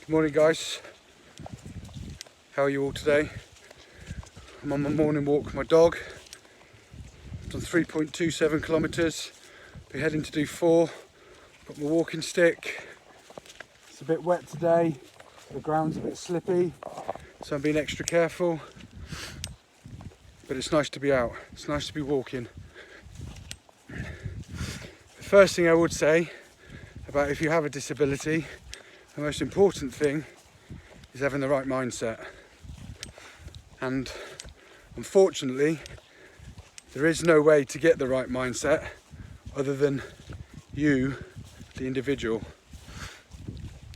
Good morning, guys. How are you all today? I'm on my morning walk with my dog. I've done 3.27 kilometres. Be heading to do 4. Got my walking stick. It's a bit wet today. The ground's a bit slippy, so I'm being extra careful. But it's nice to be out. It's nice to be walking. The first thing I would say about if you have a disability, the most important thing is having the right mindset. And unfortunately, there is no way to get the right mindset other than you, the individual.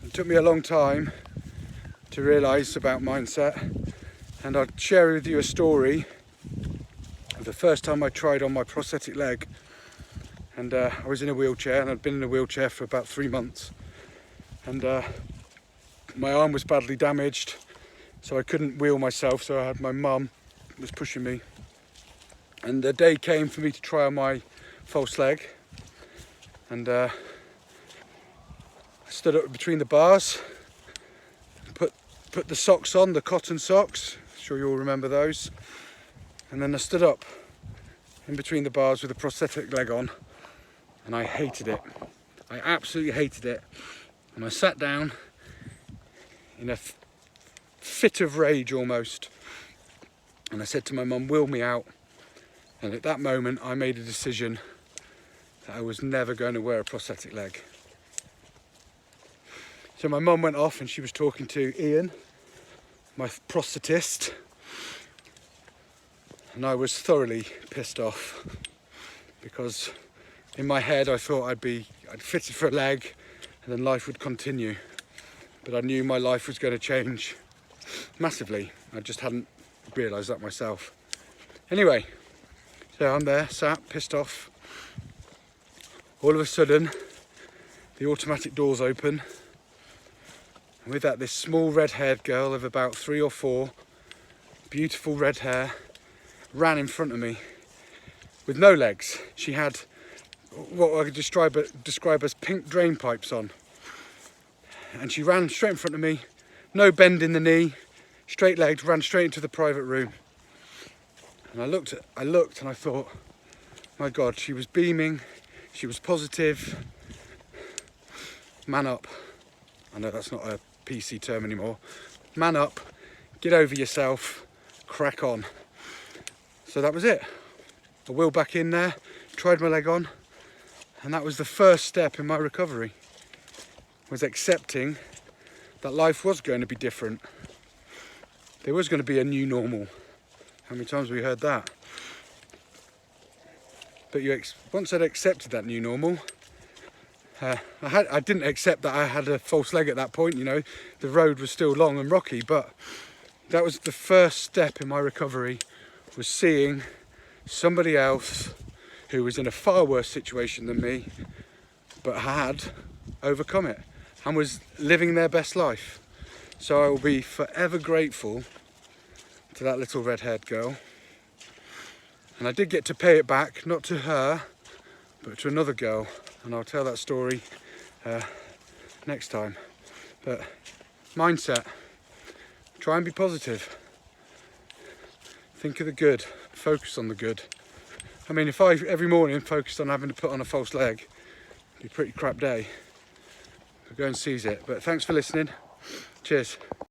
It took me a long time to realise about mindset, and I'll share with you a story of the first time I tried on my prosthetic leg. And I was in a wheelchair, and I'd been in a wheelchair for about 3 months. And my arm was badly damaged, so I couldn't wheel myself, so I had my mum was pushing me. And the day came for me to try on my false leg, and I stood up between the bars, put the socks on, the cotton socks, I'm sure you all remember those, and then I stood up in between the bars with a prosthetic leg on, and I hated it. I absolutely hated it. And I sat down in a fit of rage almost, and I said to my mum, wheel me out. And at that moment I made a decision that I was never going to wear a prosthetic leg. So my mum went off and she was talking to Ian, my prosthetist, and I was thoroughly pissed off because in my head I thought I'd fitted for a leg and then life would continue. But I knew my life was going to change massively. I just hadn't realised that myself. Anyway, so I'm there, sat, pissed off. All of a sudden, the automatic doors open. And with that, this small red-haired girl of about 3 or 4, beautiful red hair, ran in front of me with no legs. She had what I could describe as pink drain pipes on. And she ran straight in front of me, no bend in the knee, straight legged, ran straight into the private room. And I looked and I thought, my God, she was beaming, she was positive. Man up. I know that's not a PC term anymore. Man up, get over yourself, crack on. So that was it. I wheeled back in there, tried my leg on, and that was the first step in my recovery, was accepting that life was going to be different. There was going to be a new normal. How many times have we heard that? But once I'd accepted that new normal, I didn't accept that I had a false leg at that point, you know. The road was still long and rocky, but that was the first step in my recovery, was seeing somebody else who was in a far worse situation than me, but had overcome it and was living their best life. So I will be forever grateful to that little red-haired girl. And I did get to pay it back, not to her, but to another girl. And I'll tell that story next time. But mindset, try and be positive. Think of the good, focus on the good. I mean, if I every morning focused on having to put on a false leg, it'd be a pretty crap day. I'll go and seize it. But thanks for listening. Cheers.